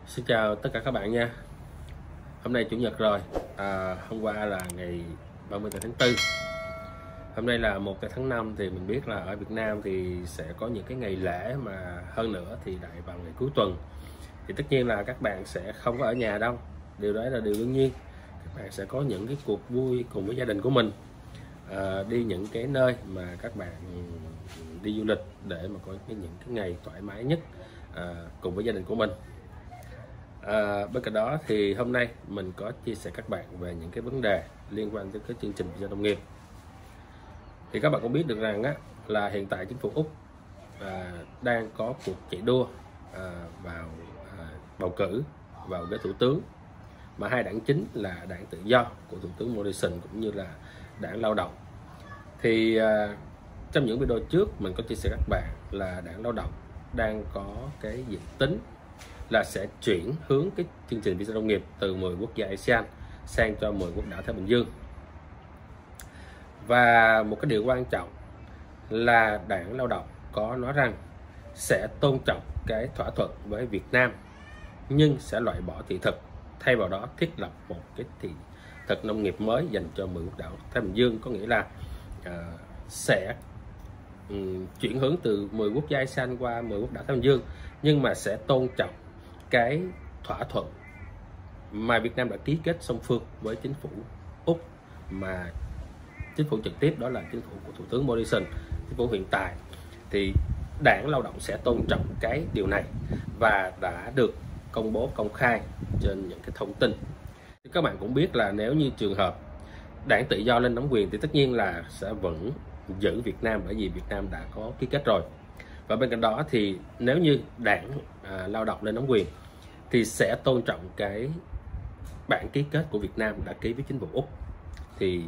Xin chào tất cả các bạn nha. Hôm nay Chủ nhật rồi. Hôm qua là ngày 30 tháng 4. Hôm nay là 1 tháng 5 thì mình biết là ở Việt Nam thì sẽ có những cái ngày lễ mà hơn nữa thì lại vào ngày cuối tuần. Thì tất nhiên là các bạn sẽ không có ở nhà đâu. Điều đó là điều đương nhiên. Các bạn sẽ có những cái cuộc vui cùng với gia đình của mình. Đi những cái nơi mà các bạn đi du lịch để mà có những cái ngày thoải mái nhất cùng với gia đình của mình. Bên cạnh đó thì hôm nay mình có chia sẻ các bạn về những cái vấn đề liên quan tới cái chương trình visa nông nghiệp. Thì các bạn cũng biết được rằng là hiện tại chính phủ Úc đang có cuộc chạy đua vào bầu cử vào ghế thủ tướng, mà hai đảng chính là đảng Tự Do của thủ tướng Morrison cũng như là đảng Lao động. Thì trong những video trước mình có chia sẻ các bạn là đảng Lao động đang có cái dự tính là sẽ chuyển hướng cái chương trình visa nông nghiệp từ 10 quốc gia ASEAN sang cho 10 quốc đảo Thái Bình Dương. Và một cái điều quan trọng là đảng Lao động có nói rằng sẽ tôn trọng cái thỏa thuận với Việt Nam nhưng sẽ loại bỏ thị thực, thay vào đó thiết lập một cái thị thực nông nghiệp mới dành cho 10 quốc đảo Thái Bình Dương. Có nghĩa là sẽ chuyển hướng từ 10 quốc gia ASEAN qua 10 quốc đảo Thái Bình Dương, nhưng mà sẽ tôn trọng cái thỏa thuận mà Việt Nam đã ký kết song phương với chính phủ Úc, mà chính phủ trực tiếp đó là chính phủ của thủ tướng Morrison, chính phủ hiện tại. Thì đảng Lao động sẽ tôn trọng cái điều này và đã được công bố công khai trên những cái thông tin. Các bạn cũng biết là nếu như trường hợp đảng Tự Do lên nắm quyền thì tất nhiên là sẽ vẫn giữ Việt Nam, bởi vì Việt Nam đã có ký kết rồi. Và bên cạnh đó thì nếu như đảng Lao động lên nắm quyền thì sẽ tôn trọng cái bản ký kết của Việt Nam đã ký với chính phủ Úc. Thì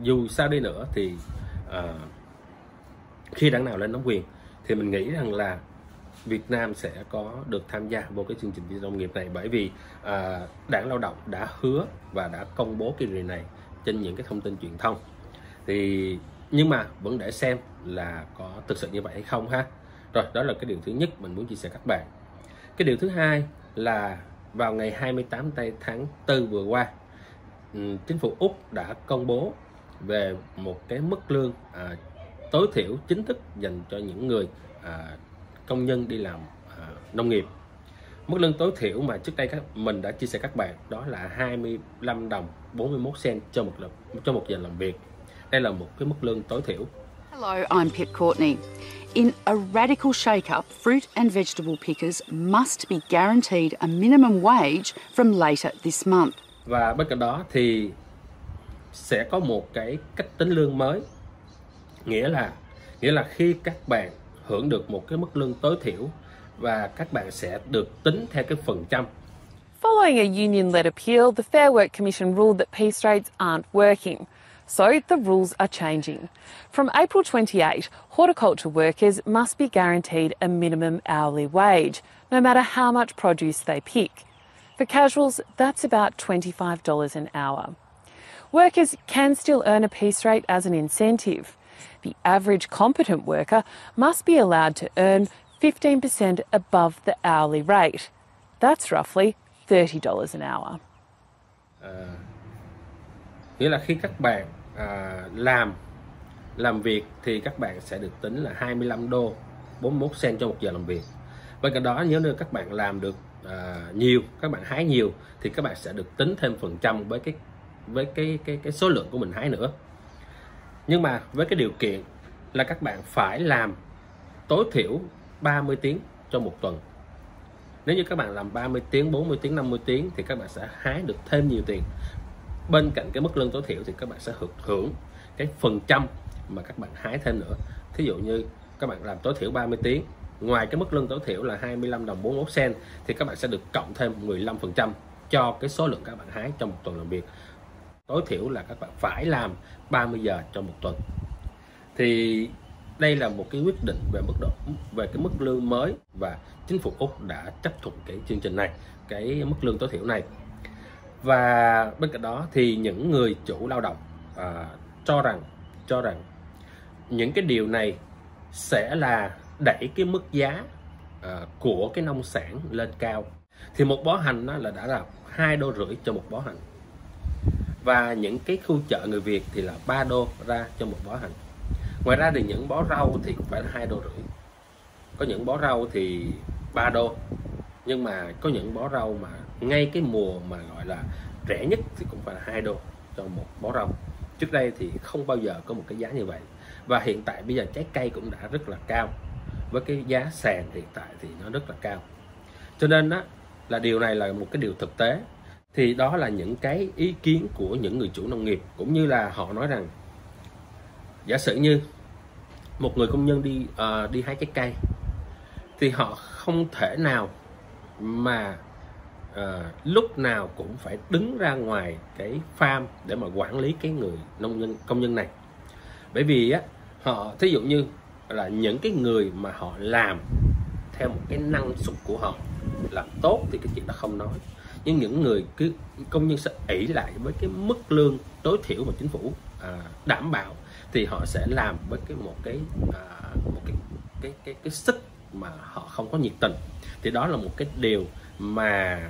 dù sao đi nữa thì khi đảng nào lên nắm quyền thì mình nghĩ rằng là Việt Nam sẽ có được tham gia vô cái chương trình visa nông nghiệp này, bởi vì đảng Lao động đã hứa và đã công bố cái điều này trên những cái thông tin truyền thông. Thì nhưng mà vẫn để xem là có thực sự như vậy hay không ha. Rồi, đó là cái điều thứ nhất mình muốn chia sẻ các bạn. Cái điều thứ hai là vào ngày 28 tháng 4 vừa qua, chính phủ Úc đã công bố về một cái mức lương tối thiểu chính thức dành cho những người công nhân đi làm nông nghiệp. Mức lương tối thiểu mà trước đây mình đã chia sẻ các bạn đó là 25 đồng 41 cent cho một giờ làm việc. Đây là một cái mức lương tối thiểu. Hello, I'm Pip Courtney. In a radical shake-up, fruit and vegetable pickers must be guaranteed a minimum wage from later this month. Và bên cạnh đó thì sẽ có một cái cách tính lương mới, nghĩa là khi các bạn hưởng được một cái mức lương tối thiểu và các bạn sẽ được tính theo cái phần trăm. Following a union-led appeal, the Fair Work Commission ruled that piece rates aren't working. So the rules are changing. From April 28, horticulture workers must be guaranteed a minimum hourly wage, no matter how much produce they pick. For casuals, that's about $25 an hour. Workers can still earn a piece rate as an incentive. The average competent worker must be allowed to earn 15% above the hourly rate. That's roughly $30 an hour. Nghĩa là khi các bạn làm việc thì các bạn sẽ được tính là 25 đô 41 cent cho một giờ làm việc. Bên cạnh đó, nếu như các bạn làm được nhiều, các bạn hái nhiều thì các bạn sẽ được tính thêm phần trăm với cái số lượng của mình hái nữa. Nhưng mà với cái điều kiện là các bạn phải làm tối thiểu 30 tiếng trong một tuần. Nếu như các bạn làm 30 tiếng, 40 tiếng, 50 tiếng thì các bạn sẽ hái được thêm nhiều tiền. Bên cạnh cái mức lương tối thiểu thì các bạn sẽ hưởng cái phần trăm mà các bạn hái thêm nữa. Thí dụ như các bạn làm tối thiểu 30 tiếng, ngoài cái mức lương tối thiểu là 25 đồng 41 cent thì các bạn sẽ được cộng thêm 15% cho cái số lượng các bạn hái trong một tuần làm việc. Tối thiểu là các bạn phải làm 30 giờ trong một tuần. Thì đây là một cái quyết định về cái mức lương mới, và chính phủ Úc đã chấp thuận cái chương trình này, cái mức lương tối thiểu này. Và bên cạnh đó thì những người chủ lao động cho rằng những cái điều này sẽ là đẩy cái mức giá của cái nông sản lên cao. Thì một bó hành nó là đã là 2,5 đô cho một bó hành. Và những cái khu chợ người Việt thì là 3 đô ra cho một bó hành. Ngoài ra thì những bó rau thì cũng phải là 2,5 đô. Có những bó rau thì 3 đô. Nhưng mà có những bó rau mà ngay cái mùa mà gọi là rẻ nhất thì cũng phải là 2 đô cho một bó rau. Trước đây thì không bao giờ có một cái giá như vậy. Và hiện tại bây giờ trái cây cũng đã rất là cao. Với cái giá sàn hiện tại thì nó rất là cao. Cho nên đó là điều này là một cái điều thực tế. Thì đó là những cái ý kiến của những người chủ nông nghiệp, cũng như là họ nói rằng giả sử như một người công nhân đi hái trái cây thì họ không thể nào mà lúc nào cũng phải đứng ra ngoài cái farm để mà quản lý cái người công nhân này. Bởi vì á, họ thí dụ như là những cái người mà họ làm theo một cái năng suất của họ làm tốt thì cái chuyện đó không nói, nhưng những người cứ công nhân sẽ ỷ lại với cái mức lương tối thiểu mà chính phủ đảm bảo thì họ sẽ làm với cái sức mà họ không có nhiệt tình. Thì đó là một cái điều mà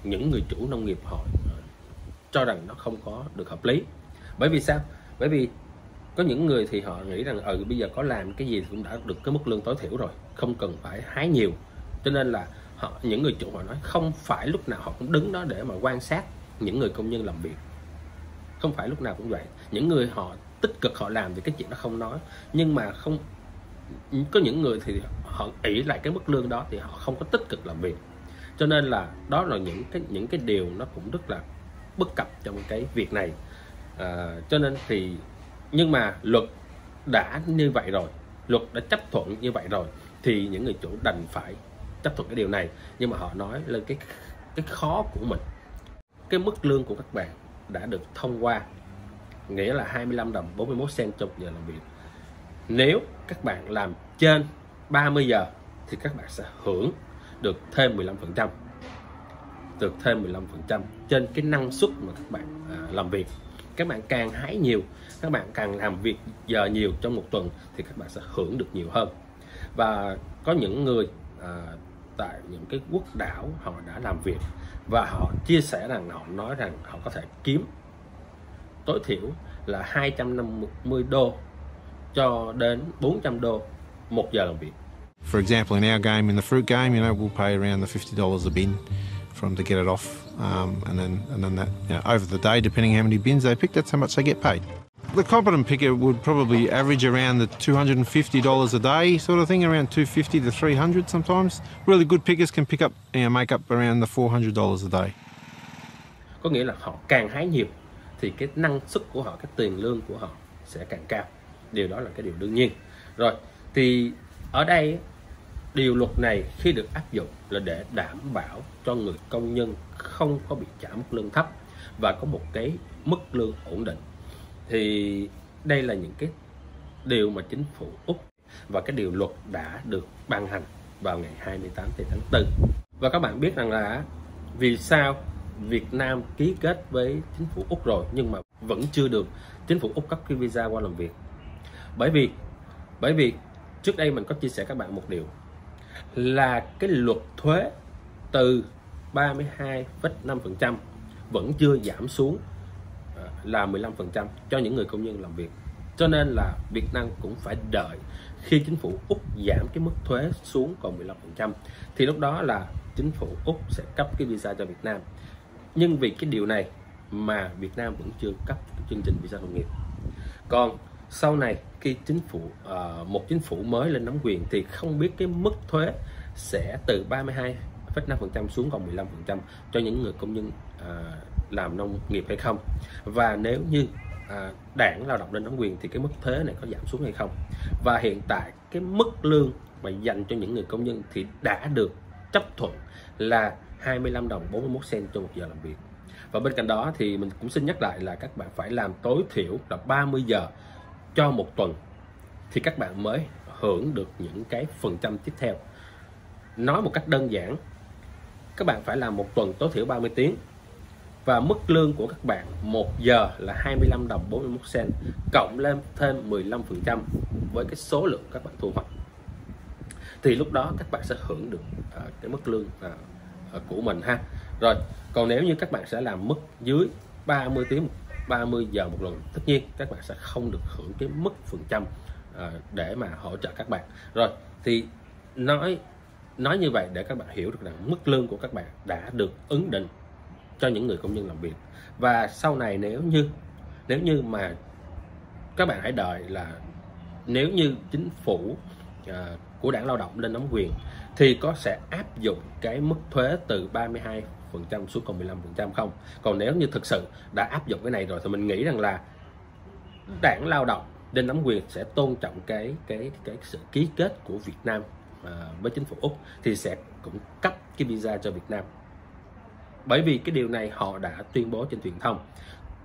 những người chủ nông nghiệp họ cho rằng nó không có được hợp lý. Bởi vì sao? Bởi vì có những người thì họ nghĩ rằng bây giờ có làm cái gì thì cũng đã được cái mức lương tối thiểu rồi, không cần phải hái nhiều. Cho nên là những người chủ họ nói không phải lúc nào họ cũng đứng đó để mà quan sát những người công nhân làm việc. Không phải lúc nào cũng vậy. Những người họ tích cực họ làm thì cái chuyện đó không nói, nhưng mà không có những người thì họ ỷ lại cái mức lương đó thì họ không có tích cực làm việc. Cho nên là đó là những cái điều nó cũng rất là bất cập trong cái việc này. Cho nên thì nhưng mà luật đã như vậy rồi, luật đã chấp thuận như vậy rồi thì những người chủ đành phải chấp thuận cái điều này. Nhưng mà họ nói lên cái khó của mình. Cái mức lương của các bạn đã được thông qua, nghĩa là 25 đồng 41 cent trong giờ làm việc. Nếu các bạn làm trên 30 giờ thì các bạn sẽ hưởng được thêm 15%. Được thêm 15% trên cái năng suất mà các bạn làm việc. Các bạn càng hái nhiều, các bạn càng làm việc giờ nhiều trong một tuần thì các bạn sẽ hưởng được nhiều hơn. Và có những người tại những cái quốc đảo họ đã làm việc và họ chia sẻ rằng, họ nói rằng họ có thể kiếm tối thiểu là 250 đô cho đến 400 đô một giờ làm việc. For example, in our game, in the fruit game, we'll pay around the $50 a bin to get it off, and then that, over the day, depending how many bins they pick, that's how much they get paid. The competent picker would probably average around the $250 a day sort of thing, around $250 to $300 sometimes. Really good pickers can pick up, make up around the $400 a day. Có nghĩa là họ càng hái nhiều thì cái năng suất của họ, cái tiền lương của họ sẽ càng cao. Điều đó là cái điều đương nhiên. Rồi, thì ở đây điều luật này khi được áp dụng là để đảm bảo cho người công nhân không có bị trả mức lương thấp và có một cái mức lương ổn định. Thì đây là những cái điều mà chính phủ Úc và cái điều luật đã được ban hành vào ngày 28 tháng 4. Và các bạn biết rằng là vì sao Việt Nam ký kết với chính phủ Úc rồi nhưng mà vẫn chưa được chính phủ Úc cấp cái visa qua làm việc. Bởi vì trước đây mình có chia sẻ các bạn một điều là cái luật thuế từ 32,5% vẫn chưa giảm xuống là 15% cho những người công nhân làm việc. Cho nên là Việt Nam cũng phải đợi khi chính phủ Úc giảm cái mức thuế xuống còn 15% thì lúc đó là chính phủ Úc sẽ cấp cái visa cho Việt Nam. Nhưng vì cái điều này mà Việt Nam vẫn chưa cấp cái chương trình visa nông nghiệp. Còn sau này khi một chính phủ mới lên nắm quyền thì không biết cái mức thuế sẽ từ 32,5% xuống còn 15% cho những người công nhân làm nông nghiệp hay không. Và nếu như đảng lao động lên nắm quyền thì cái mức thuế này có giảm xuống hay không. Và hiện tại cái mức lương mà dành cho những người công nhân thì đã được chấp thuận là 25 đồng 41 cent cho một giờ làm việc. Và bên cạnh đó thì mình cũng xin nhắc lại là các bạn phải làm tối thiểu là 30 giờ cho một tuần thì các bạn mới hưởng được những cái phần trăm tiếp theo. Nói một cách đơn giản, các bạn phải làm một tuần tối thiểu 30 tiếng và mức lương của các bạn 1 giờ là 25 đồng 41 cent cộng lên thêm 15% với cái số lượng các bạn thu hoạch. Thì lúc đó các bạn sẽ hưởng được cái mức lương của mình ha. Rồi còn nếu như các bạn sẽ làm mức dưới 30 tiếng 30 giờ một lần, tất nhiên các bạn sẽ không được hưởng cái mức phần trăm để mà hỗ trợ các bạn. Rồi thì nói như vậy để các bạn hiểu được rằng mức lương của các bạn đã được ấn định cho những người công nhân làm việc. Và sau này nếu như mà các bạn hãy đợi là nếu như chính phủ của Đảng Lao động lên nắm quyền thì có sẽ áp dụng cái mức thuế từ 32% xuống còn 15% không. Còn nếu như thực sự đã áp dụng cái này rồi thì mình nghĩ rằng là Đảng Lao động lên nắm quyền sẽ tôn trọng cái sự ký kết của Việt Nam với chính phủ Úc, thì sẽ cũng cấp cái visa cho Việt Nam. Bởi vì cái điều này họ đã tuyên bố trên truyền thông.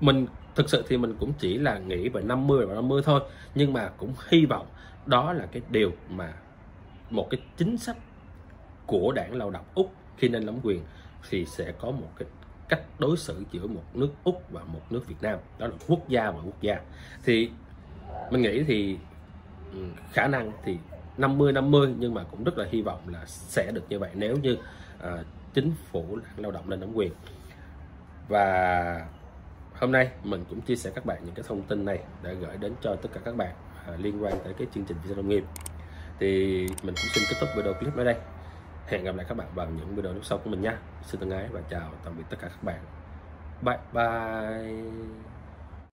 Mình thực sự thì mình cũng chỉ là nghĩ về 50 và 50 thôi, nhưng mà cũng hy vọng đó là cái điều mà một cái chính sách của Đảng Lao động Úc khi lên nắm quyền thì sẽ có một cái cách đối xử giữa một nước Úc và một nước Việt Nam, đó là quốc gia và quốc gia. Thì mình nghĩ thì khả năng thì 50-50, nhưng mà cũng rất là hy vọng là sẽ được như vậy nếu như chính phủ Đảng Lao động lên nắm quyền. Và hôm nay mình cũng chia sẻ các bạn những cái thông tin này để gửi đến cho tất cả các bạn liên quan tới cái chương trình Visa Nông nghiệp. Thì mình cũng xin kết thúc video clip ở đây. Hẹn gặp lại các bạn vào những video lúc sau của mình nha. Xin thân ái và chào tạm biệt tất cả các bạn. Bye bye.